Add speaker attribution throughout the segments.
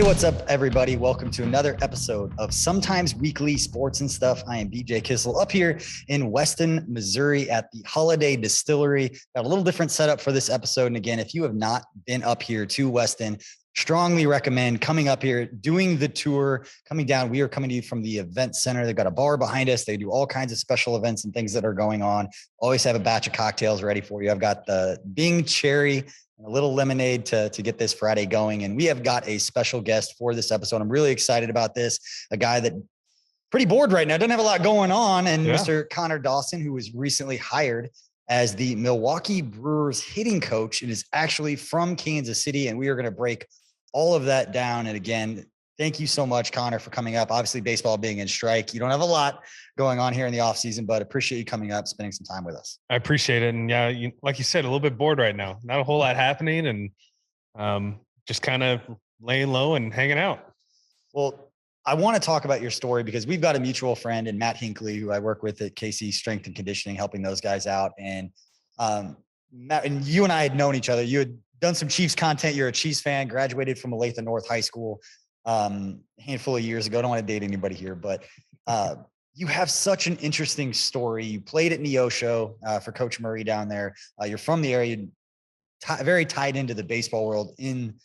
Speaker 1: what's up, everybody? Welcome to another episode of Sometimes Weekly Sports and Stuff. I am BJ Kissel up here in Weston, Missouri at the Holiday Distillery. Got a little different setup for this episode. And again, if you have not been up here to Weston, strongly recommend coming up here, doing the tour, coming down. We are coming to you from the event center. They've got a bar behind us. They do all kinds of special events and things that are going on. Always have a batch of cocktails ready for you. I've got the Bing Cherry, a little lemonade to get this Friday going. And we have got a special guest for this episode. I'm really excited about this. A guy that pretty bored right now, doesn't have a lot going on. And Mr. Conner Dawson, who was recently hired as the Milwaukee Brewers hitting coach and is actually from Kansas City. And we are going to break all of that down. And again, thank you so much, Conner, for coming up. Obviously, baseball being in strike, you don't have a lot going on here in the off season, but appreciate you coming up, spending some time with us.
Speaker 2: I appreciate it. And yeah, like you said, a little bit bored right now. Not a whole lot happening, and just kind of laying low and hanging out.
Speaker 1: Well, I want to talk about your story because we've got a mutual friend in Matt Hinckley, who I work with at KC Strength and Conditioning, helping those guys out. And Matt, and you and I had known each other. You had done some Chiefs content. You're a Chiefs fan, graduated from Olathe North High School a handful of years ago. I don't want to date anybody here, but you have such an interesting story. You played at Neosho for Coach Murray down there. You're from the area, very tied into the baseball world in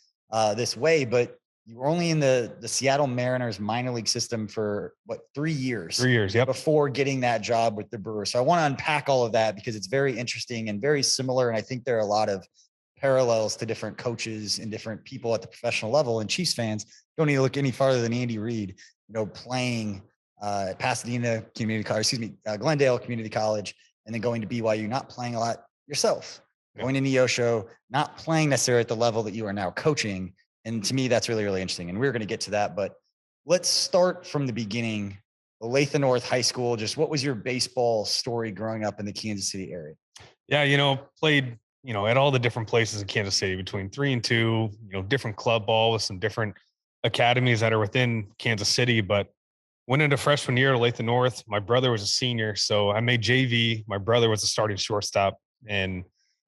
Speaker 1: this way, but you were only in the Seattle Mariners minor league system for 3 years?
Speaker 2: 3 years, yep.
Speaker 1: Before getting that job with the Brewers. So I want to unpack all of that because it's very interesting and very similar. And I think there are a lot of parallels to different coaches and different people at the professional level. And Chiefs fans don't need to look any farther than Andy Reid, playing Pasadena Community College, Glendale Community College, and then going to BYU, not playing a lot yourself, going to Neosho, not playing necessarily at the level that you are now coaching. And to me, that's really, really interesting. And we're going to get to that, but let's start from the beginning. Olathe North High School, just what was your baseball story growing up in the Kansas City area?
Speaker 2: Yeah, played, at all the different places in Kansas City between 3 and 2, different club ball with some different academies that are within Kansas City, but went into freshman year at Olathe North. My brother was a senior, so I made JV. My brother was a starting shortstop, and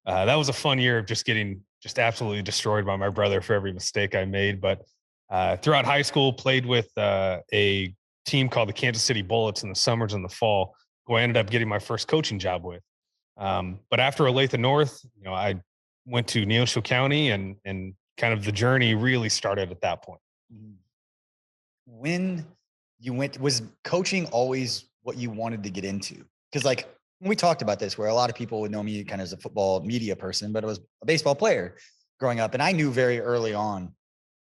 Speaker 2: that was a fun year of just getting absolutely destroyed by my brother for every mistake I made. But throughout high school, played with a team called the Kansas City Bullets in the summers and the fall, who I ended up getting my first coaching job with. But after Olathe North, I went to Neosho County, and kind of the journey really started at that point.
Speaker 1: When you went, was coaching always what you wanted to get into? Because when we talked about this, where a lot of people would know me kind of as a football media person, but I was a baseball player growing up. And I knew very early on,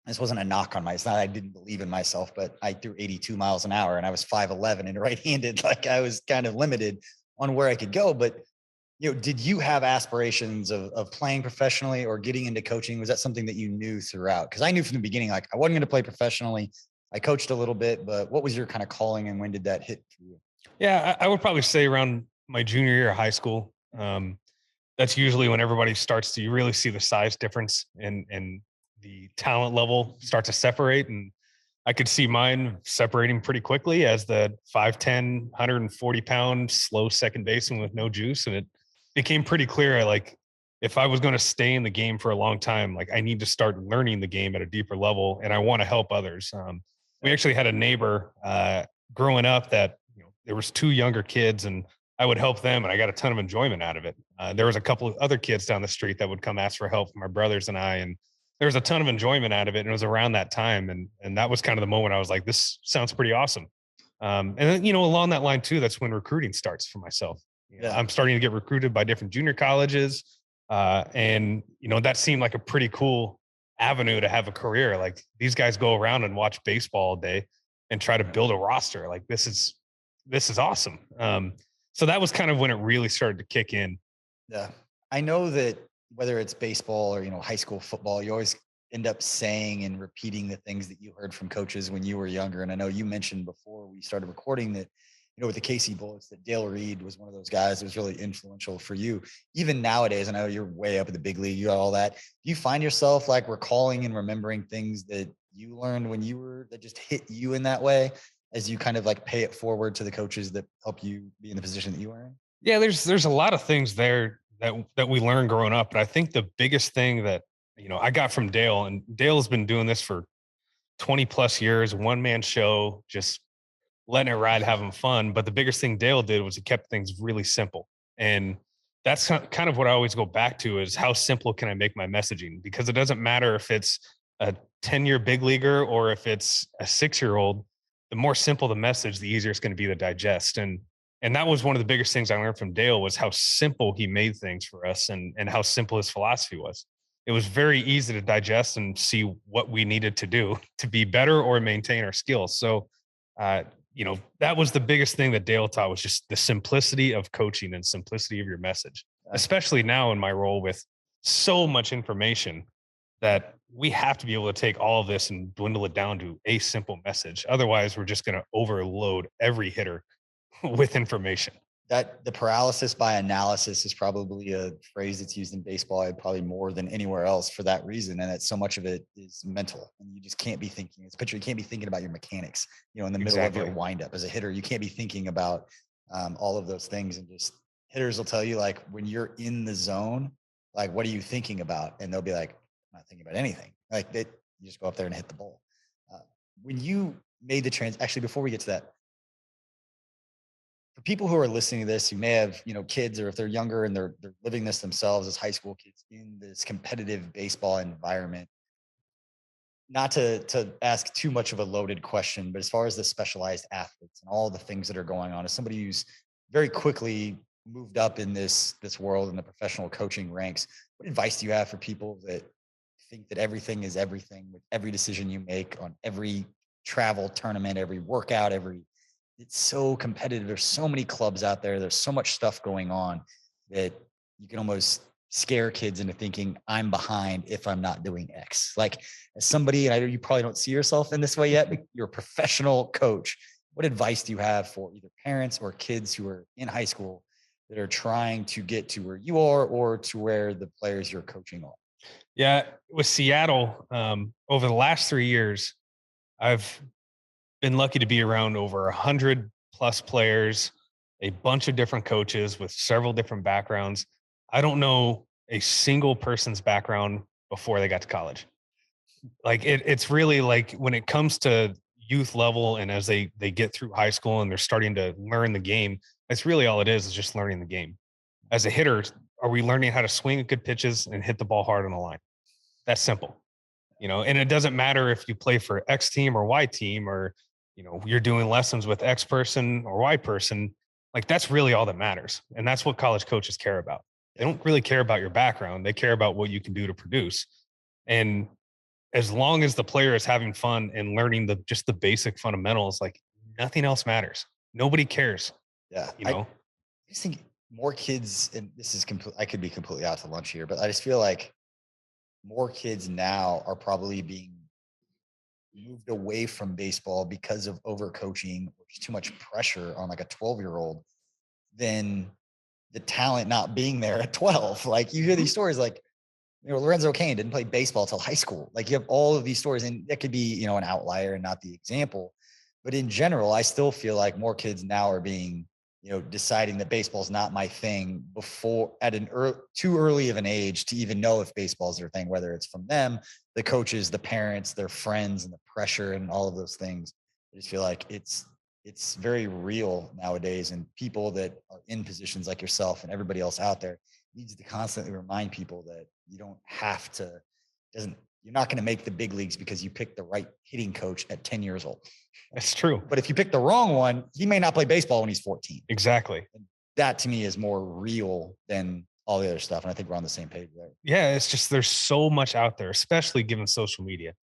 Speaker 1: this wasn't a knock on it's not I didn't believe in myself, but I threw 82 miles an hour and I was 5'11" and right-handed. I was kind of limited on where I could go. But, did you have aspirations of playing professionally or getting into coaching? Was that something that you knew throughout? Because I knew from the beginning, I wasn't going to play professionally. I coached a little bit, but what was your kind of calling and when did that hit for you?
Speaker 2: Yeah, I would probably say around my junior year of high school. That's usually when everybody starts to, you really see the size difference and the talent level start to separate. And I could see mine separating pretty quickly as the 5'10", 140-pound slow second baseman with no juice. And it became pretty clear, if I was going to stay in the game for a long time, I need to start learning the game at a deeper level, and I want to help others. We actually had a neighbor growing up that there was 2 younger kids, and I would help them, and I got a ton of enjoyment out of it. There was a couple of other kids down the street that would come ask for help from my brothers and I, and there was a ton of enjoyment out of it. And it was around that time, and that was kind of the moment I was like, this sounds pretty awesome. And then along that line too, that's when recruiting starts for myself. I'm starting to get recruited by different junior colleges, and that seemed like a pretty cool avenue to have a career. These guys go around and watch baseball all day and try to build a roster. This is awesome. So that was kind of when it really started to kick in.
Speaker 1: Yeah. I know that whether it's baseball or, high school football, you always end up saying and repeating the things that you heard from coaches when you were younger. And I know you mentioned before we started recording that, with the KC Bullets, that Dale Reid was one of those guys that was really influential for you. Even nowadays, I know you're way up at the big league, you got all that. Do you find yourself recalling and remembering things that you learned when you were, that just hit you in that way, as you kind of pay it forward to the coaches that help you be in the position that you are in?
Speaker 2: Yeah, there's a lot of things there that we learned growing up. But I think the biggest thing that, I got from Dale, and Dale has been doing this for 20 plus years, one man show, just letting it ride, having fun. But the biggest thing Dale did was he kept things really simple. And that's kind of what I always go back to is how simple can I make my messaging? Because it doesn't matter if it's a 10-year big leaguer or if it's a 6-year-old, the more simple the message, the easier it's going to be to digest. And that was one of the biggest things I learned from Dale was how simple he made things for us and how simple his philosophy was. It was very easy to digest and see what we needed to do to be better or maintain our skills. So, that was the biggest thing that Dale taught was just the simplicity of coaching and simplicity of your message, especially now in my role with so much information that we have to be able to take all of this and dwindle it down to a simple message. Otherwise, we're just going to overload every hitter with information.
Speaker 1: That the paralysis by analysis is probably a phrase that's used in baseball probably more than anywhere else for that reason. And that so much of it is mental and you just can't be thinking. It's pitcher. You can't be thinking about your mechanics, in the middle of your windup as a hitter. You can't be thinking about all of those things. And just hitters will tell you, like, when you're in the zone, like, what are you thinking about? And they'll be like, I'm not thinking about anything. Like you just go up there and hit the ball. When you made the actually, before we get to that, for people who are listening to this, who may have, kids, or if they're younger and they're living this themselves as high school kids in this competitive baseball environment, not to ask too much of a loaded question, but as far as the specialized athletes and all the things that are going on, as somebody who's very quickly moved up in this world in the professional coaching ranks, what advice do you have for people that think that everything is everything with every decision you make on every travel tournament, every workout, it's so competitive. There's so many clubs out there. There's so much stuff going on that you can almost scare kids into thinking I'm behind if I'm not doing X. Like, as somebody, and I know you probably don't see yourself in this way yet, but you're a professional coach. What advice do you have for either parents or kids who are in high school that are trying to get to where you are or to where the players you're coaching are?
Speaker 2: Yeah, with Seattle, over the last 3 years, I've been lucky to be around over 100 plus players, a bunch of different coaches with several different backgrounds. I don't know a single person's background before they got to college. Like it's really like when it comes to youth level and as they get through high school and they're starting to learn the game, that's really all it is just learning the game. As a hitter, are we learning how to swing at good pitches and hit the ball hard on the line? That's simple. And it doesn't matter if you play for X team or Y team, or, you're doing lessons with X person or Y person. Like, that's really all that matters. And that's what college coaches care about. They don't really care about your background. They care about what you can do to produce. And as long as the player is having fun and learning just the basic fundamentals, like, nothing else matters. Nobody cares.
Speaker 1: Yeah. I just think more kids, and this is I could be completely out to lunch here, but I just feel like more kids now are probably being moved away from baseball because of overcoaching or just too much pressure on like a 12-year-old than the talent not being there at 12. Like, you hear these stories like, Lorenzo Cain didn't play baseball till high school. Like, you have all of these stories, and that could be, an outlier and not the example. But in general, I still feel like more kids now are being, deciding that baseball is not my thing before at too early of an age to even know if baseball is their thing, whether it's from them, the coaches, the parents, their friends, and the pressure and all of those things. I just feel like it's very real nowadays, and people that are in positions like yourself and everybody else out there needs to constantly remind people that you don't have to, you're not going to make the big leagues because you picked the right hitting coach at 10 years old.
Speaker 2: That's true.
Speaker 1: But if you pick the wrong one, he may not play baseball when he's 14.
Speaker 2: Exactly.
Speaker 1: And that to me is more real than all the other stuff. And I think we're on the same page there.
Speaker 2: Yeah. It's just, there's so much out there, especially given social media,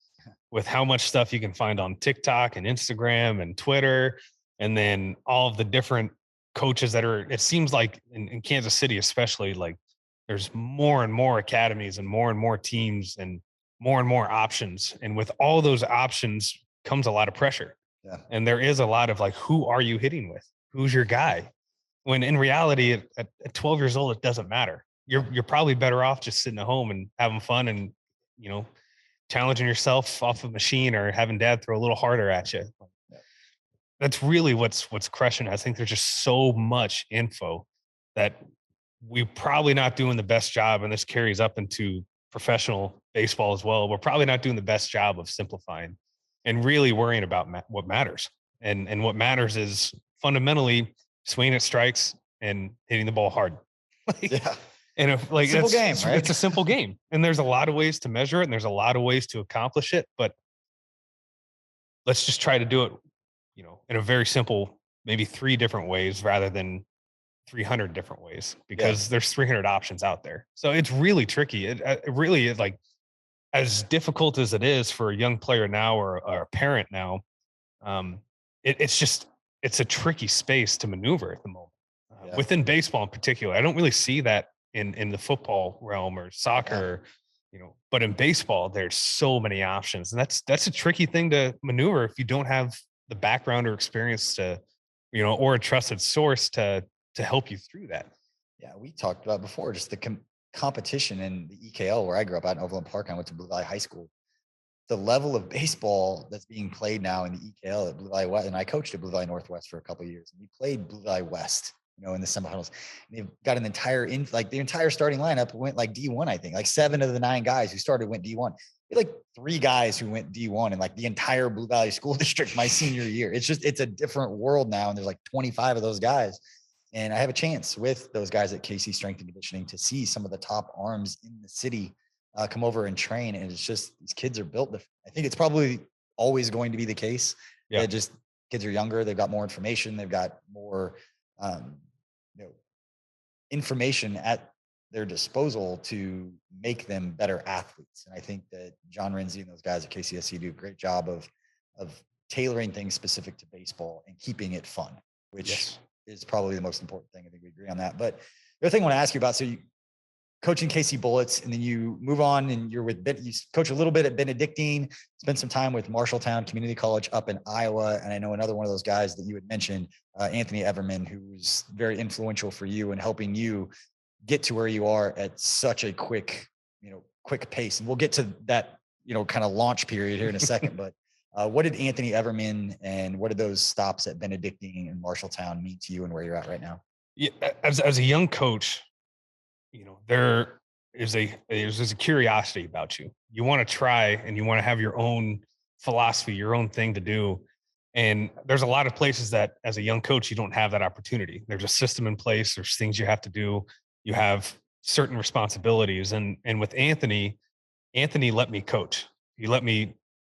Speaker 2: with how much stuff you can find on TikTok and Instagram and Twitter. And then all of the different coaches that are, it seems like in Kansas City, especially, like, there's more and more academies and more teams and more options. And with all those options comes a lot of pressure.
Speaker 1: Yeah.
Speaker 2: And there is a lot of like, who are you hitting with? Who's your guy? When in reality, at 12 years old, it doesn't matter. You're probably better off just sitting at home and having fun and, challenging yourself off a machine or having dad throw a little harder at you.
Speaker 1: Yeah.
Speaker 2: That's really what's crushing. I think there's just so much info that we're probably not doing the best job. And this carries up into professional baseball as well. We're probably not doing the best job of simplifying and really worrying about what matters. And what matters is fundamentally swinging at strikes and hitting the ball hard. Like,
Speaker 1: Yeah.
Speaker 2: and if like
Speaker 1: Simple game,
Speaker 2: it's,
Speaker 1: right?
Speaker 2: it's a simple game, and there's a lot of ways to measure it, and there's a lot of ways to accomplish it. But let's just try to do it, in a very simple, maybe 3 different ways rather than 300 different ways,
Speaker 1: Yeah.
Speaker 2: because there's 300 options out there. So it's really tricky. It really is, like, as difficult as it is for a young player now, or a parent now. Um, it's a tricky space to maneuver at the moment,
Speaker 1: Yeah.
Speaker 2: within baseball in particular. I don't really see that in the football realm or
Speaker 1: Yeah.
Speaker 2: soccer, but in baseball, there's so many options, and that's a tricky thing to maneuver if you don't have the background or experience to, or a trusted source to help you through that.
Speaker 1: Yeah, we talked about before just the competition in the EKL where I grew up out in Overland Park. I went to Blue Valley High School. The level of baseball that's being played now in the EKL at Blue Valley West, and I coached at Blue Valley Northwest for a couple of years. And we played Blue Valley West, in the semifinals. And they've got an entire the entire starting lineup went like D1. I think like 7 of the 9 guys who started went D1. We had like 3 guys who went D1 in like the entire Blue Valley school district my senior year. It's a different world now, and there's like 25 of those guys. And I have a chance with those guys at KC Strength and Conditioning to see some of the top arms in the city come over and train. And it's just, these kids are built different. I think it's probably always going to be the case.
Speaker 2: Yeah.
Speaker 1: Just kids are younger. They've got more information. They've got more, information at their disposal to make them better athletes. And I think that John Renzi and those guys at KCSC do a great job of tailoring things specific to baseball and keeping it fun, which is probably the most important thing. I think we agree on that. But the other thing I want to ask you about, so you coaching KC Bullets, and then you move on and you coach a little bit at Benedictine, spend some time with Marshalltown Community College up in Iowa. And I know another one of those guys that you had mentioned, Anthony Everman, who was very influential for you in helping you get to where you are at such a quick pace. And we'll get to that, kind of launch period here in a second. But what did Anthony Everman and what did those stops at Benedictine and Marshalltown mean to you and where you're at right now?
Speaker 2: Yeah, as a young coach, there's a curiosity about you. You want to try, and you want to have your own philosophy, your own thing to do. And there's a lot of places that as a young coach, you don't have that opportunity. There's a system in place. There's things you have to do. You have certain responsibilities. And with Anthony let me coach. He let me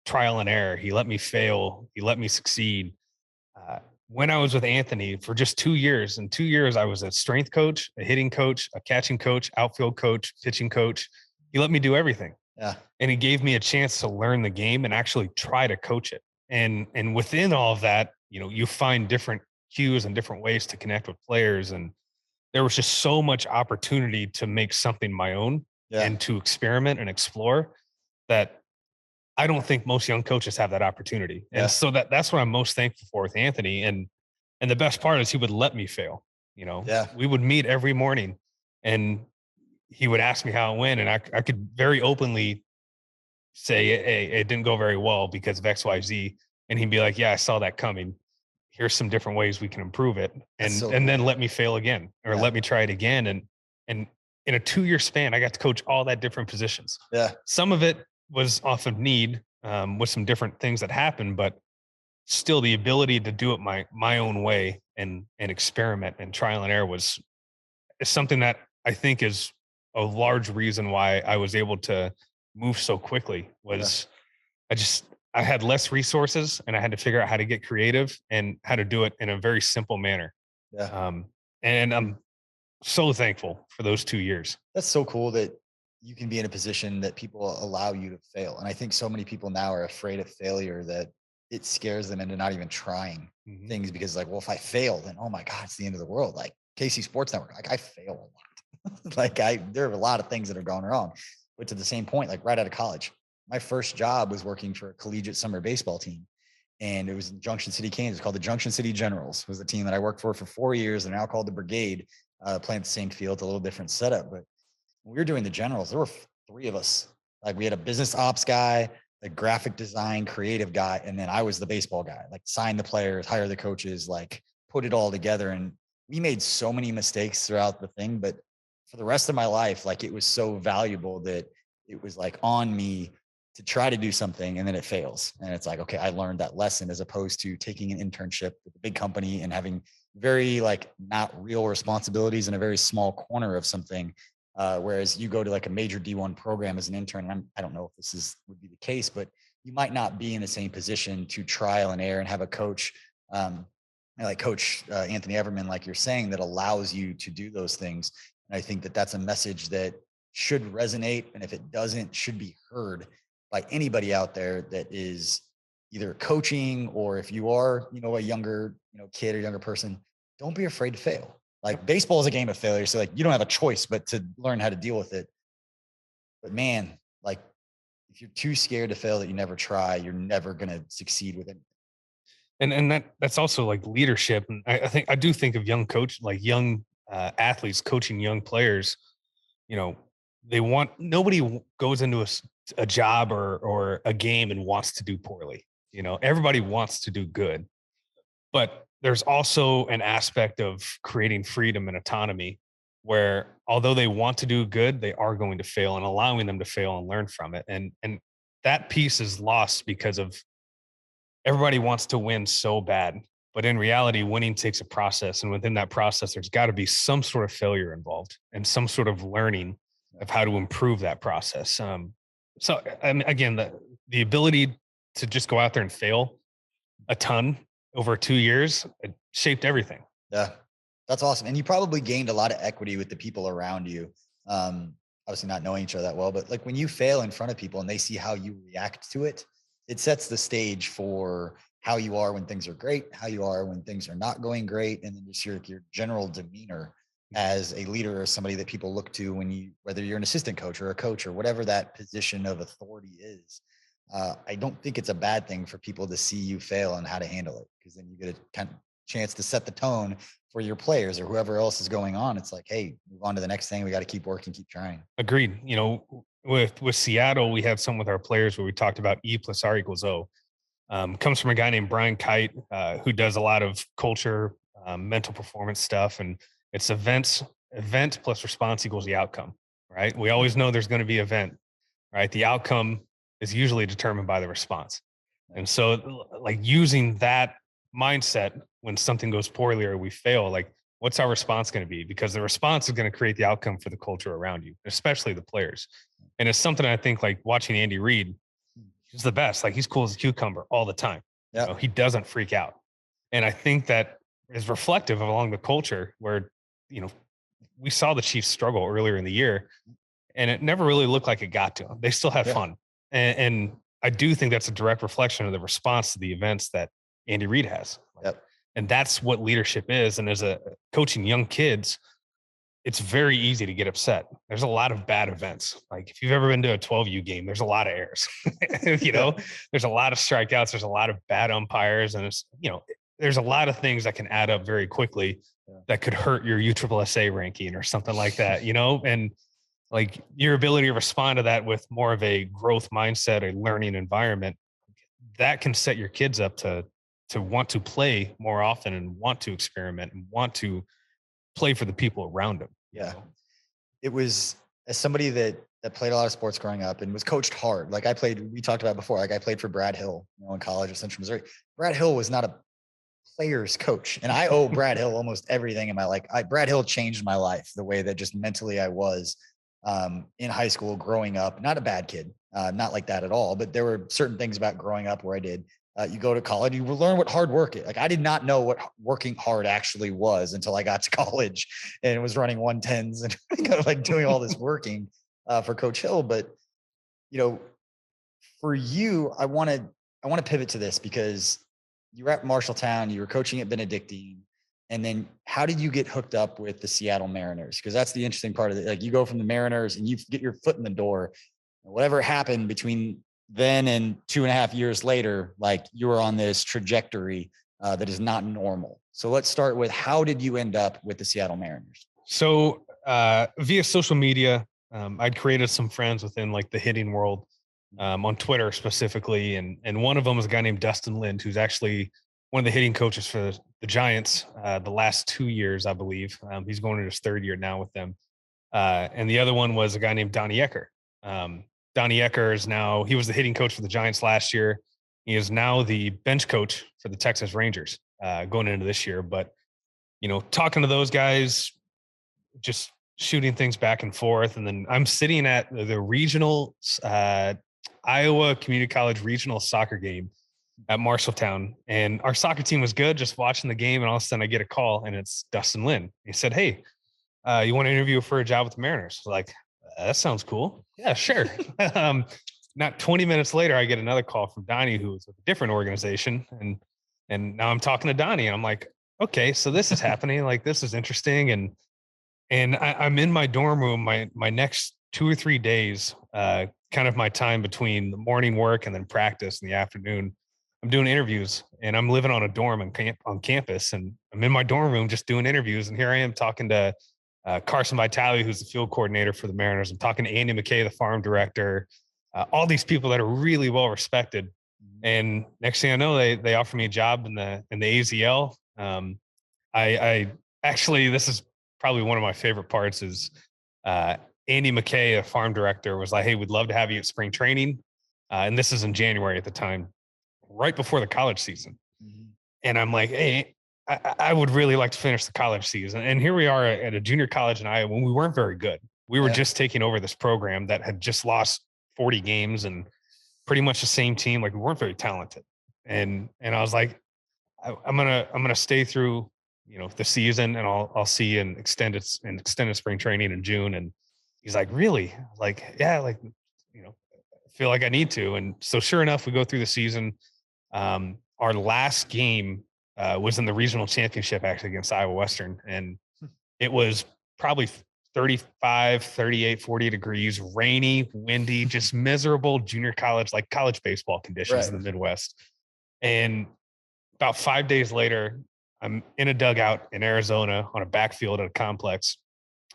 Speaker 2: trial and error. He let me fail. He let me succeed. When I was with Anthony for just 2 years, in 2 years, I was a strength coach, a hitting coach, a catching coach, outfield coach, pitching coach. He let me do everything.
Speaker 1: Yeah.
Speaker 2: And he gave me a chance to learn the game and actually try to coach it. And within all of that, you find different cues and different ways to connect with players. And there was just so much opportunity to make something my own and to experiment and explore that I don't think most young coaches have that opportunity. And so that's what I'm most thankful for with Anthony. And the best part is he would let me fail. We would meet every morning and he would ask me how it went. And I could very openly say, hey, it didn't go very well because of X, Y, Z. And he'd be like, yeah, I saw that coming. Here's some different ways we can improve it. And then let me fail again, or let me try it again. And in a 2-year span, I got to coach all that different positions.
Speaker 1: Yeah.
Speaker 2: Some of it was off of need, with some different things that happened, but still the ability to do it my own way and experiment and trial and error is something that I think is a large reason why I was able to move so quickly. I had less resources, and I had to figure out how to get creative and how to do it in a very simple manner.
Speaker 1: Yeah.
Speaker 2: And I'm so thankful for those 2 years.
Speaker 1: That's so cool that you can be in a position that people allow you to fail. And I think so many people now are afraid of failure that it scares them into not even trying things, because like, well, if I fail, then, oh my God, it's the end of the world. Like KC Sports Network, like I fail a lot. There are a lot of things that are going wrong. But to the same point, like right out of college, my first job was working for a collegiate summer baseball team. And it was in Junction City, Kansas, called the Junction City Generals. It was the team that I worked for 4 years. They're now called the Brigade, playing the same field, a little different setup. But when we were doing the Generals, there were 3 of us. Like we had a business ops guy, a graphic design, creative guy, and then I was the baseball guy, like sign the players, hire the coaches, like put it all together. And we made so many mistakes throughout the thing, but for the rest of my life, like it was so valuable that it was like on me to try to do something and then it fails. And it's like, okay, I learned that lesson, as opposed to taking an internship with a big company and having very like not real responsibilities in a very small corner of something. Whereas you go to like a major D1 program as an intern, and I don't know if would be the case, but you might not be in the same position to trial and error and have a coach, like Coach Anthony Everman, like you're saying, that allows you to do those things. And I think that that's a message that should resonate. And if it doesn't, should be heard by anybody out there that is either coaching, or if you are, a younger, kid or younger person, don't be afraid to fail. Like baseball is a game of failure. So like you don't have a choice but to learn how to deal with it. But man, like if you're too scared to fail that you never try, you're never going to succeed with it.
Speaker 2: And that's also like leadership. And I do think of young coach, like young athletes coaching young players. Nobody goes into a job or a game and wants to do poorly. Everybody wants to do good, but there's also an aspect of creating freedom and autonomy where, although they want to do good, they are going to fail, and allowing them to fail and learn from it. And that piece is lost because of everybody wants to win so bad. But in reality, winning takes a process. And within that process, there's got to be some sort of failure involved and some sort of learning of how to improve that process. So I mean, again, the ability to just go out there and fail a ton over 2 years, it shaped everything.
Speaker 1: Yeah, that's awesome. And you probably gained a lot of equity with the people around you. Obviously not knowing each other that well, but like when you fail in front of people and they see how you react to it, it sets the stage for how you are when things are great, how you are when things are not going great, and then just your general demeanor as a leader or somebody that people look to whether you're an assistant coach or a coach or whatever that position of authority is. I don't think it's a bad thing for people to see you fail and how to handle it, because then you get a kind of chance to set the tone for your players or whoever else is going on. It's like, hey, move on to the next thing. We got to keep working, keep trying.
Speaker 2: Agreed. With Seattle, we had some with our players where we talked about E plus R equals O. Comes from a guy named Brian Kite, who does a lot of culture, mental performance stuff. And it's event plus response equals the outcome, right? We always know there's going to be event, right? The outcome is usually determined by the response. And so like using that mindset when something goes poorly or we fail, like what's our response going to be? Because the response is going to create the outcome for the culture around you, especially the players. And it's something I think, like watching Andy Reid, he's the best. Like he's cool as a cucumber all the time.
Speaker 1: Yeah.
Speaker 2: He doesn't freak out. And I think that is reflective along the culture where, we saw the Chiefs struggle earlier in the year and it never really looked like it got to them. They still had fun. And I do think that's a direct reflection of the response to the events that Andy Reid has.
Speaker 1: Yep.
Speaker 2: And that's what leadership is. And as a coaching young kids, it's very easy to get upset. There's a lot of bad events. Like if you've ever been to a 12U game, there's a lot of errors, there's a lot of strikeouts. There's a lot of bad umpires. And it's, there's a lot of things that can add up very quickly that could hurt your USSSA ranking or something like that, and like your ability to respond to that with more of a growth mindset, a learning environment, that can set your kids up to want to play more often and want to experiment and want to play for the people around them.
Speaker 1: Yeah. It was, as somebody that played a lot of sports growing up and was coached hard. Like we talked about before, like I played for Brad Hill, in college at Central Missouri. Brad Hill was not a player's coach. And I owe Brad Hill almost everything in my life. Brad Hill changed my life, the way that just mentally I was in high school growing up. Not a bad kid, not like that at all. But there were certain things about growing up where I did. You go to college, you learn what hard work is. Like I did not know what working hard actually was until I got to college and was running 110s and like doing all this working for Coach Hill. But, for you, I want to pivot to this because you were at Marshalltown, you were coaching at Benedictine. And then how did you get hooked up with the Seattle Mariners? Because that's the interesting part of it. Like you go from the Mariners and you get your foot in the door. Whatever happened between then and 2.5 years later, like you were on this trajectory that is not normal. So let's start with, how did you end up with the Seattle Mariners?
Speaker 2: So via social media, I'd created some friends within like the hitting world on Twitter specifically. And one of them was a guy named Dustin Lind, who's actually one of the hitting coaches for the Giants the last 2 years, I believe. He's going into his third year now with them. And the other one was a guy named Donnie Ecker. Donnie Ecker he was the hitting coach for the Giants last year. He is now the bench coach for the Texas Rangers going into this year. But, talking to those guys, just shooting things back and forth. And then I'm sitting at the regional Iowa Community College regional soccer game at Marshalltown. And our soccer team was good, just watching the game. And all of a sudden I get a call and it's Dustin Lynn. He said, "Hey, you want to interview for a job with the Mariners?" Like, that sounds cool. Yeah, sure. Not 20 minutes later, I get another call from Donnie, who was with a different organization. And now I'm talking to Donnie and I'm like, okay, so this is happening. Like, this is interesting. And I'm in my dorm room, my next 2 or 3 days, kind of my time between the morning work and then practice in the afternoon. I'm doing interviews and I'm living on a dorm on campus, and I'm in my dorm room just doing interviews. And here I am talking to Carson Vitale, who's the field coordinator for the Mariners. I'm talking to Andy McKay, the farm director, all these people that are really well respected. And next thing I know, they offer me a job in the AZL. I actually, this is probably one of my favorite parts is Andy McKay, a farm director, was like, "Hey, we'd love to have you at spring training." And this is in January at the time, right before the college season. Mm-hmm. And I'm like, "Hey, I would really like to finish the college season." And here we are at a junior college in Iowa when we weren't very good. We were just taking over this program that had just lost 40 games and pretty much the same team. Like, we weren't very talented. And I was like, I'm gonna stay through, the season, and I'll see you in extended spring training in June. And he's like, "Really?" I was like, "Yeah, like, I feel like I need to." And so sure enough, we go through the season. Our last game was in the regional championship, actually, against Iowa Western. And it was probably 35, 38, 40 degrees, rainy, windy, just miserable junior college, like college baseball conditions in the Midwest. And about 5 days later, I'm in a dugout in Arizona on a backfield at a complex.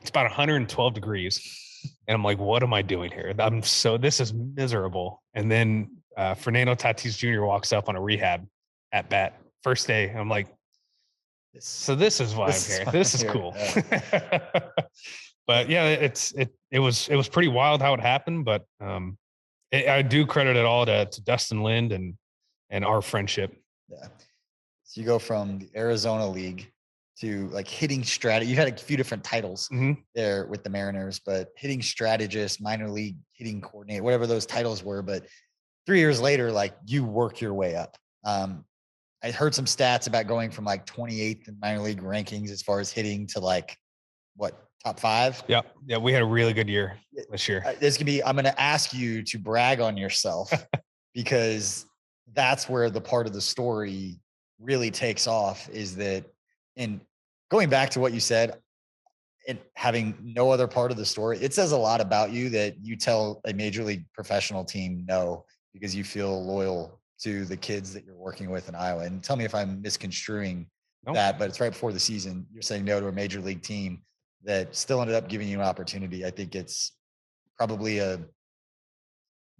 Speaker 2: It's about 112 degrees. And I'm like, what am I doing here? This is miserable. And then Fernando Tatis Jr. walks up on a rehab at bat first day. And I'm like, so this is why I'm here. This is cool. Yeah. But yeah, it was pretty wild how it happened. But I do credit it all to Dustin Lind and our friendship.
Speaker 1: Yeah. So you go from the Arizona League to like hitting strategy. You had a few different titles there with the Mariners, but hitting strategist, minor league hitting coordinator, whatever those titles were. But 3 years later, like, you work your way up. I heard some stats about going from like 28th in minor league rankings as far as hitting to like top 5.
Speaker 2: Yeah. We had a really good year this year.
Speaker 1: I'm going to ask you to brag on yourself because that's where the part of the story really takes off, is that, and going back to what you said and having no other part of the story, it says a lot about you that you tell a major league professional team no, because you feel loyal to the kids that you're working with in Iowa. And tell me if I'm misconstruing that, but it's right before the season. You're saying no to a major league team that still ended up giving you an opportunity. I think it's probably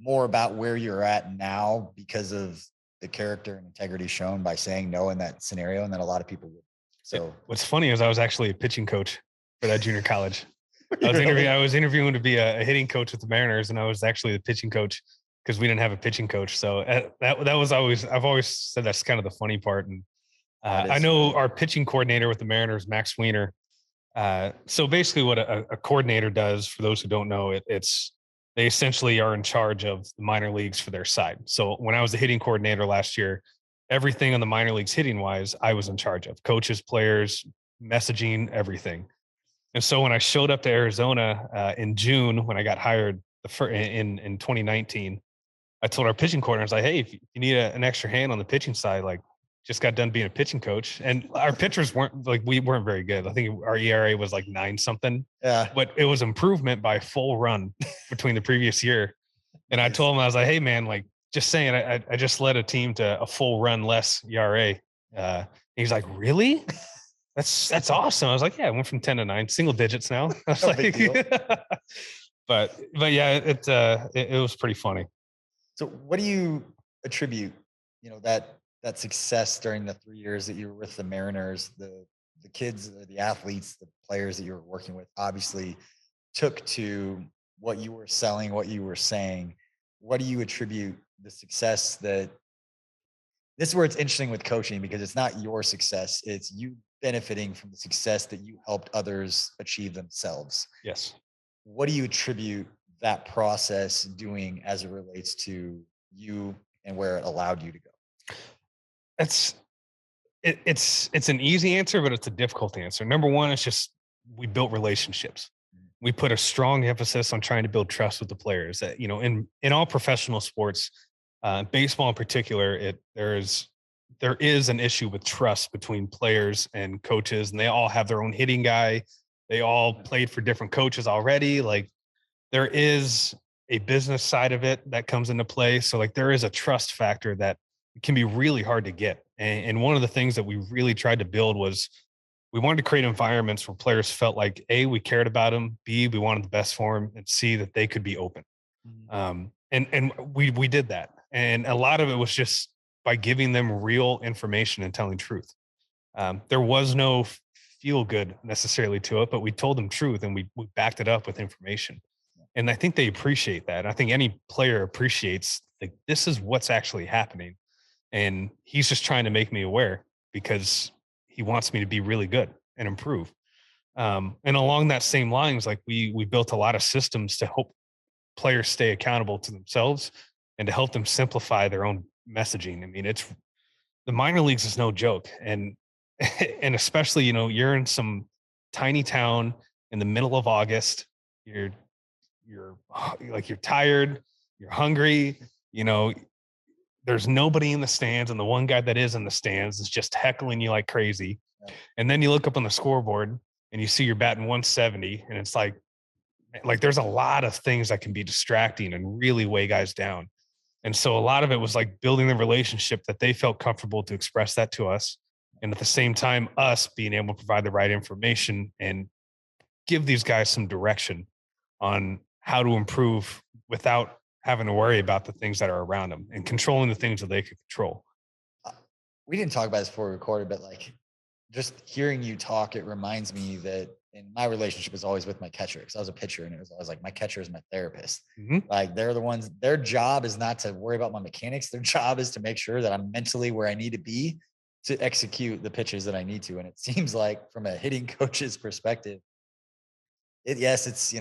Speaker 1: more about where you're at now because of the character and integrity shown by saying no in that scenario, and then a lot of people would. So
Speaker 2: what's funny is I was actually a pitching coach for that junior college. I was interviewing to be a hitting coach with the Mariners, and I was actually the pitching coach because we didn't have a pitching coach. So that was I've always said that's kind of the funny part. And I know our pitching coordinator with the Mariners, Max Weiner. So basically what a coordinator does, for those who don't know, it's they essentially are in charge of the minor leagues for their side. So when I was the hitting coordinator last year, everything on the minor leagues hitting wise, I was in charge of: coaches, players, messaging, everything. And so when I showed up to Arizona in June, when I got hired in 2019, I told our pitching coordinator, I was like, "Hey, if you need an extra hand on the pitching side, like, just got done being a pitching coach." And our pitchers we weren't very good. I think our ERA was like 9 something.
Speaker 1: Yeah.
Speaker 2: But it was improvement by full run between the previous year. And I told him, I was like, "Hey man, like, just saying, I just led a team to a full run less ERA." He's like, "Really? That's awesome." I was like, "Yeah, I went from 10 to 9, single digits now." I was but yeah, it was pretty funny.
Speaker 1: So what do you attribute, that success during the 3 years that you were with the Mariners? The kids, the athletes, the players that you were working with obviously took to what you were selling, what you were saying, what do you attribute the success that this is where it's interesting with coaching because it's not your success, it's you benefiting from the success that you helped others achieve themselves.
Speaker 2: Yes.
Speaker 1: What do you attribute that process doing as it relates to you and where it allowed you to go?
Speaker 2: It's an easy answer, but it's a difficult answer. Number one, it's just we built relationships. We put a strong emphasis on trying to build trust with the players. That in all professional sports, baseball in particular, there is an issue with trust between players and coaches, and they all have their own hitting guy. They all played for different coaches already. Like there is a business side of it that comes into play. So like there is a trust factor that can be really hard to get. And one of the things that we really tried to build was we wanted to create environments where players felt like A, we cared about them, B, we wanted the best for them, and C, that they could be open. And we did that. And a lot of it was just by giving them real information and telling truth. There was no feel good necessarily to it, but we told them truth and we backed it up with information. And I think they appreciate that. I think any player appreciates like this is what's actually happening. And he's just trying to make me aware because he wants me to be really good and improve. And along that same lines, like we built a lot of systems to help players stay accountable to themselves and to help them simplify their own messaging. I mean, it's the minor leagues is no joke. And and especially, you're in some tiny town in the middle of August. You're like you're tired, you're hungry, there's nobody in the stands, and the one guy that is in the stands is just heckling you like crazy. And then you look up on the scoreboard and you see you're batting 170, and it's like there's a lot of things that can be distracting and really weigh guys down. And so a lot of it was like building the relationship that they felt comfortable to express that to us. And at the same time, us being able to provide the right information and give these guys some direction on how to improve without having to worry about the things that are around them and controlling the things that they can control.
Speaker 1: We didn't talk about this before we recorded, but like just hearing you talk, it reminds me that in my relationship is always with my catcher because I was a pitcher and it was always like my catcher is my therapist. Like they're the ones, their job is not to worry about my mechanics. Their job is to make sure that I'm mentally where I need to be to execute the pitches that I need to. And it seems like from a hitting coach's perspective, it's,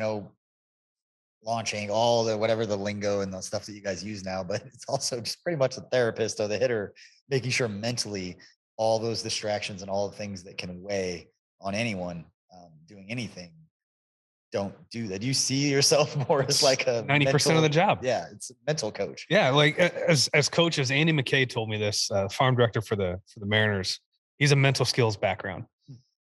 Speaker 1: launching all the whatever the lingo and the stuff that you guys use now, but it's also just pretty much the therapist or the hitter making sure mentally all those distractions and all the things that can weigh on anyone doing anything don't do that. Do you see yourself more as like a
Speaker 2: 90% of the job?
Speaker 1: Yeah, it's a mental coach.
Speaker 2: Yeah, like as coaches, Andy McKay told me this, farm director for the Mariners. He's a mental skills background.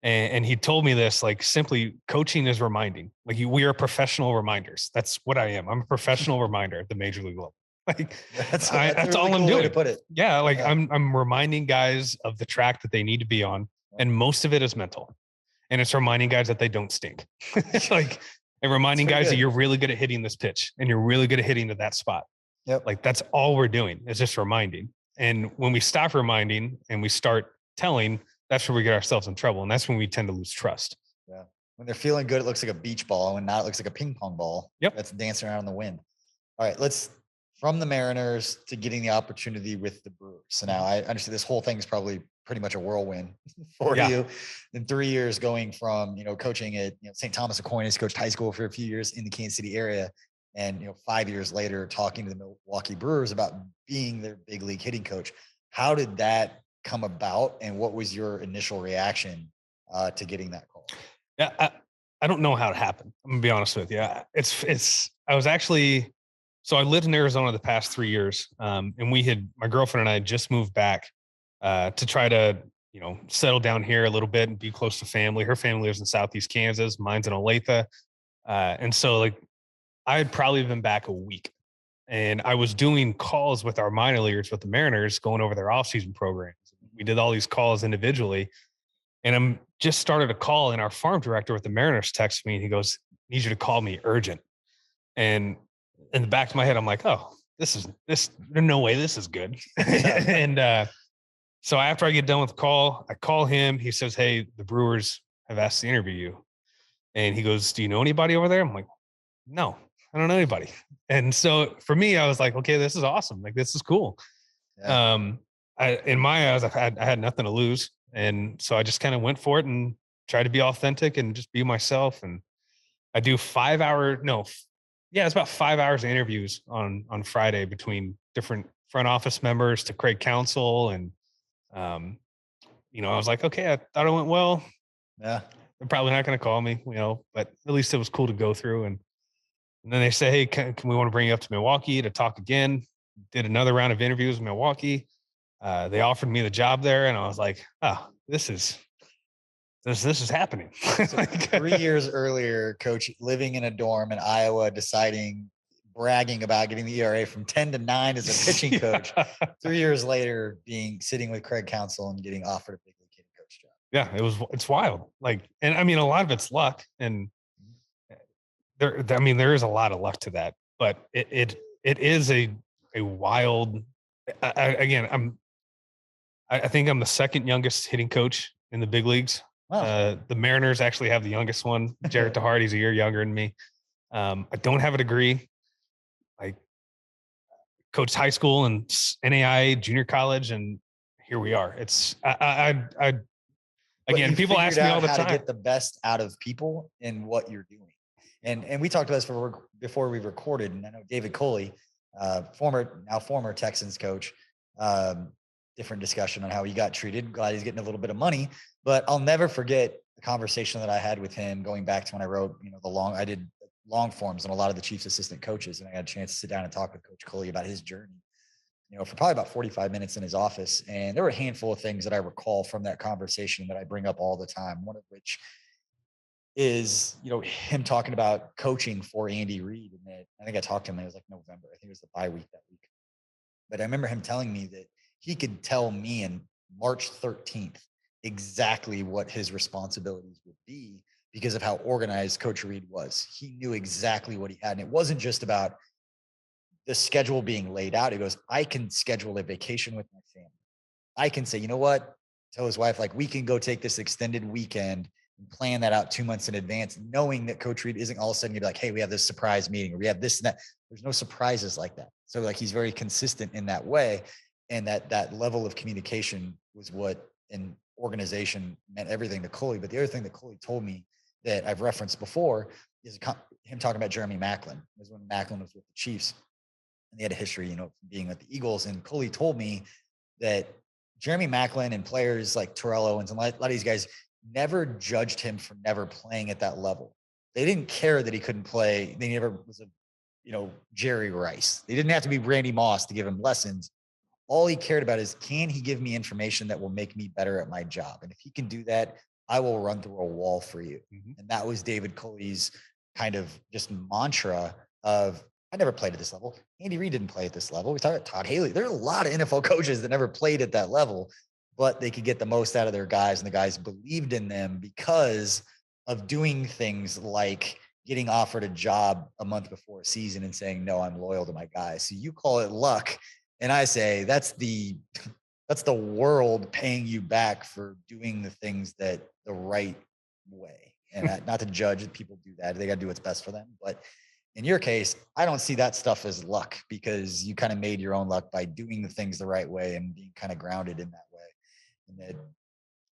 Speaker 2: And he told me this, like simply coaching is reminding. Like we are professional reminders. That's what I am. I'm a professional reminder at the major league level. Like that's really all I'm doing. To put it. Yeah, like yeah. I'm reminding guys of the track that they need to be on, and most of it is mental. And it's reminding guys that they don't stink. Like and reminding guys that you're really good at hitting this pitch and you're really good at hitting to that spot.
Speaker 1: Yep.
Speaker 2: Like that's all we're doing is just reminding. And when we stop reminding and we start telling, that's where we get ourselves in trouble. And that's when we tend to lose trust.
Speaker 1: Yeah. When they're feeling good, it looks like a beach ball. And now it looks like a ping pong ball.
Speaker 2: Yep.
Speaker 1: That's dancing around in the wind. All right. Let's from the Mariners to getting the opportunity with the Brewers. So now I understand this whole thing is probably pretty much a whirlwind for you in 3 years going from, coaching at St. Thomas Aquinas, coached high school for a few years in the Kansas City area. And, 5 years later, talking to the Milwaukee Brewers about being their big league hitting coach. How did that come about, and what was your initial reaction to getting that call?
Speaker 2: Yeah, I don't know how it happened. I'm gonna be honest with you. I was actually, so I lived in Arizona the past 3 years, and my girlfriend and I had just moved back to try to settle down here a little bit and be close to family. Her family lives in Southeast Kansas, mine's in Olathe, and so like I had probably been back a week. And I was doing calls with our minor leaguers with the Mariners, going over their offseason programs. We did all these calls individually. And I'm just started a call, and our farm director with the Mariners texted me and he goes, "Need you to call me urgent." And in the back of my head, I'm like, "Oh, there's no way this is good." And so after I get done with the call, I call him. He says, "Hey, the Brewers have asked to interview you." And he goes, "Do you know anybody over there?" I'm like, "No." I don't know anybody. And so for me, I was like, okay, this is awesome. Like, this is cool.
Speaker 1: Yeah.
Speaker 2: In my eyes, I had nothing to lose. And so I just kind of went for it and tried to be authentic and just be myself. And I do it's about 5 hours of interviews on Friday between different front office members to Craig Counsell. And, I was like, okay, I thought it went well.
Speaker 1: Yeah.
Speaker 2: They're probably not going to call me, but at least it was cool to go through. And then they say, hey, can we want to bring you up to Milwaukee to talk again? Did another round of interviews in Milwaukee. They offered me the job there, and I was like, oh, this is happening.
Speaker 1: So 3 years earlier, coach living in a dorm in Iowa, bragging about getting the ERA from 10 to 9 as a pitching coach. 3 years later, sitting with Craig Counsell and getting offered a big league hitting coach job.
Speaker 2: Yeah, it's wild. And I mean, a lot of it's luck, and there is a lot of luck to that, but it is a wild. I think I'm the second youngest hitting coach in the big leagues. Wow. The Mariners actually have the youngest one, Jarrett DeHart. He's a year younger than me. I don't have a degree. I coached high school and NAIA, junior college, and here we are. It's again, people ask me all the time
Speaker 1: how to get the best out of people in what you're doing. And we talked about this before we recorded, and I know David Coley, former Texans coach, different discussion on how he got treated. Glad he's getting a little bit of money, but I'll never forget the conversation that I had with him going back to when I wrote, I did long forms on a lot of the Chiefs assistant coaches, and I had a chance to sit down and talk with Coach Coley about his journey, for probably about 45 minutes in his office. And there were a handful of things that I recall from that conversation that I bring up all the time. One of which is, him talking about coaching for Andy Reid. And I think I talked to him, it was like November. I think it was the bye week that week. But I remember him telling me that he could tell me in March 13th exactly what his responsibilities would be because of how organized Coach Reid was. He knew exactly what he had. And it wasn't just about the schedule being laid out. He goes, I can schedule a vacation with my family. I can say, you know what? Tell his wife, we can go take this extended weekend and plan that out 2 months in advance, knowing that Coach Reid isn't all of a sudden gonna be like, hey, we have this surprise meeting, or we have this and that. There's no surprises like that. So he's very consistent in that way. And that level of communication was what in organization meant everything to Coley. But the other thing that Coley told me that I've referenced before is him talking about Jeremy Maclin. It was when Maclin was with the Chiefs, and they had a history, being with the Eagles. And Coley told me that Jeremy Maclin and players like Torello and a lot of these guys never judged him for never playing at that level. They didn't care that he couldn't play. They never was Jerry Rice. They didn't have to be Randy Moss to give him lessons. All he cared about is, can he give me information that will make me better at my job? And if he can do that, I will run through a wall for you. Mm-hmm. And that was David Coley's kind of just mantra of, I never played at this level. Andy Reid didn't play at this level. We talked about Todd Haley. There are a lot of NFL coaches that never played at that level, but they could get the most out of their guys, and the guys believed in them because of doing things like getting offered a job a month before a season and saying, no, I'm loyal to my guys. So you call it luck. And I say that's the world paying you back for doing the things that the right way. And not to judge that people do that. They got to do what's best for them. But in your case, I don't see that stuff as luck, because you kind of made your own luck by doing the things the right way and being kind of grounded in that way. And that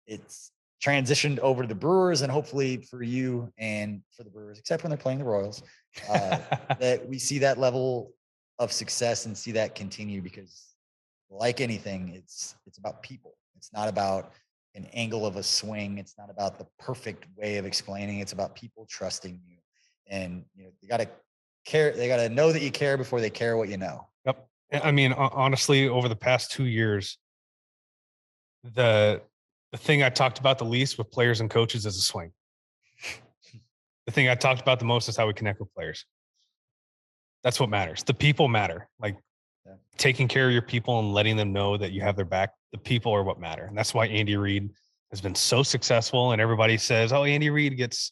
Speaker 1: it's transitioned over to the Brewers, and hopefully for you and for the Brewers, except when they're playing the Royals, that we see that level of success and see that continue, because like anything, it's about people. It's not about an angle of a swing. It's not about the perfect way of explaining. It's about people trusting you. And you got to care. They got to know that you care before they care what you know.
Speaker 2: Yep. I mean, honestly, over the past 2 years, the thing I talked about the least with players and coaches is a swing. The thing I talked about the most is how we connect with players. That's what matters. The people matter. Taking care of your people and letting them know that you have their back. The people are what matter. And that's why Andy Reid has been so successful. And everybody says, oh, Andy Reid gets,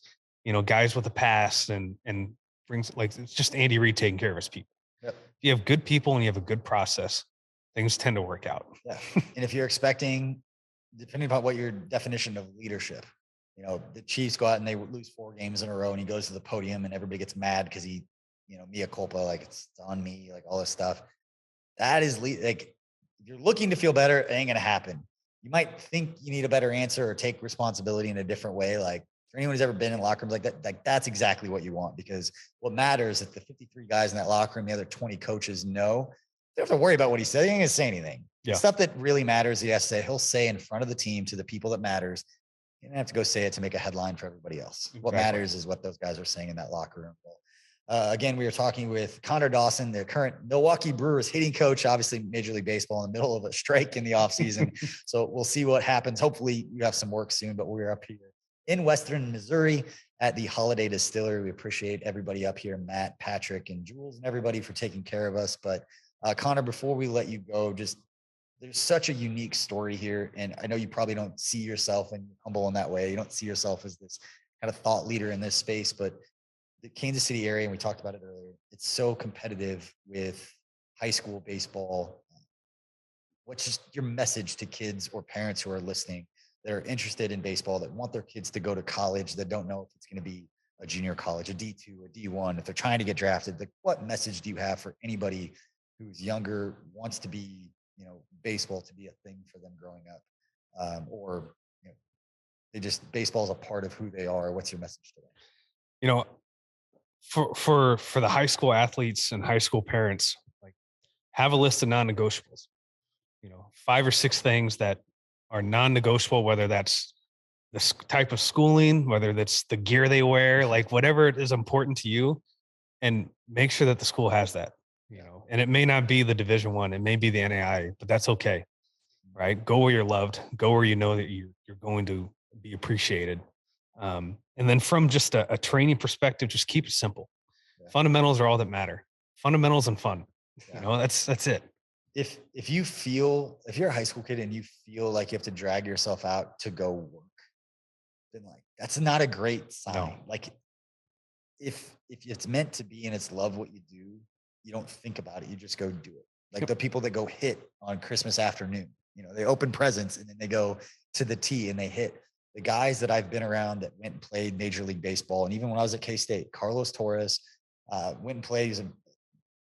Speaker 2: guys with a past and brings, it's just Andy Reid taking care of his people.
Speaker 1: Yep.
Speaker 2: If you have good people and you have a good process, things tend to work out.
Speaker 1: Yeah. And if you're expecting, depending upon what your definition of leadership, the Chiefs go out and they lose 4 games in a row, and he goes to the podium and everybody gets mad because he mea culpa, like it's on me, like all this stuff. That is like, if you're looking to feel better, it ain't going to happen. You might think you need a better answer or take responsibility in a different way. Like for anyone who's ever been in locker rooms like that, like that's exactly what you want, because what matters if the 53 guys in that locker room, the other 20 coaches know, they don't have to worry about what he said. He ain't gonna say anything.
Speaker 2: Yeah.
Speaker 1: Stuff that really matters, he'll say in front of the team to the people that matters. You don't have to go say it to make a headline for everybody else. Exactly. What matters is what those guys are saying in that locker room. Again, we were talking with Conner Dawson, the current Milwaukee Brewers hitting coach, obviously Major League Baseball in the middle of a strike in the offseason. So we'll see what happens. Hopefully you have some work soon, but we're up here in Western Missouri at the Holiday Distillery. We appreciate everybody up here, Matt, Patrick, and Jules, and everybody for taking care of us. But Conner, before we let you go, there's such a unique story here. And I know you probably don't see yourself, and you're humble in that way. You don't see yourself as this kind of thought leader in this space, but the Kansas City area, and we talked about it earlier, it's so competitive with high school baseball. What's just your message to kids or parents who are listening that are interested in baseball, that want their kids to go to college, that don't know if it's going to be a junior college, a D2, a D1, if they're trying to get drafted? Like, what message do you have for anybody who's younger, wants to be, baseball to be a thing for them growing up, or baseball is a part of who they are? What's your message to them?
Speaker 2: For the high school athletes and high school parents, like, have a list of non-negotiables, 5 or 6 things that are non-negotiable, whether that's the type of schooling, whether that's the gear they wear, like whatever is important to you, and make sure that the school has that, and it may not be the Division I, it may be the NAIA, but that's okay. Right. Go where you're loved, go where you know that you're going to be appreciated. And then from just a training perspective, just keep it simple. Yeah. Fundamentals are all that matter. Fundamentals and fun. Yeah. That's it.
Speaker 1: If you're a high school kid and you feel like you have to drag yourself out to go work, then that's not a great sign. No. Like if it's meant to be and it's love what you do, you don't think about it. You just go do it. Like the people that go hit on Christmas afternoon, they open presents and then they go to the tee and they hit. The guys that I've been around that went and played Major League Baseball, and even when I was at K-State, Carlos Torres went and played as a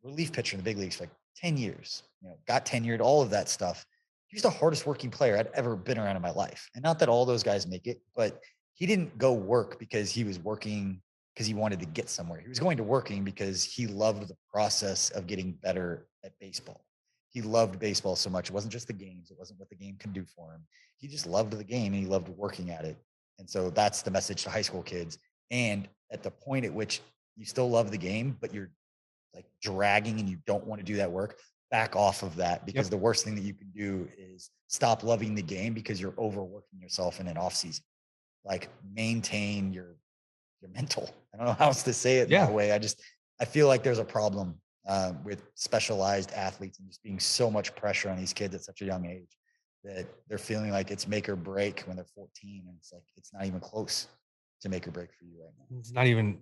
Speaker 1: relief pitcher in the big leagues for 10 years, got tenured, all of that stuff. He was the hardest working player I'd ever been around in my life. And not that all those guys make it, but he didn't go work because he was working because he wanted to get somewhere. He was going to working because he loved the process of getting better at baseball. He loved baseball so much. It wasn't just the games. It wasn't what the game can do for him. He just loved the game and he loved working at it. And so that's the message to high school kids. And at the point at which you still love the game, but you're like dragging and you don't want to do that work, back off of that, because the worst thing that you can do is stop loving the game because you're overworking yourself in an off season. Like, maintain your mental. I don't know how else to say it that way. I feel like there's a problem with specialized athletes and just being so much pressure on these kids at such a young age that they're feeling like it's make or break when they're 14. And it's like, it's not even close to make or break for you right now.
Speaker 2: It's not even,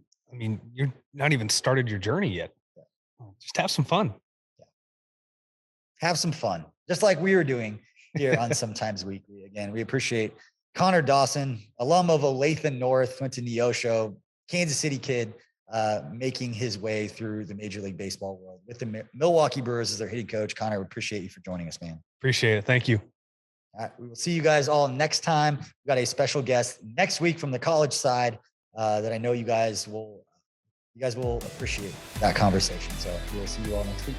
Speaker 2: you're not even started your journey yet. Yeah. Just have some fun.
Speaker 1: Yeah. Have some fun. Just like we were doing here on Sometimes Weekly. Again, we appreciate Conner Dawson, alum of Olathe North, went to Neosho, Kansas City kid, making his way through the Major League Baseball world with the Milwaukee Brewers as their hitting coach. Conner, we appreciate you for joining us, man.
Speaker 2: Appreciate it. Thank you.
Speaker 1: All right, we will see you guys all next time. We've got a special guest next week from the college side that I know you guys will appreciate that conversation. So we'll see you all next week.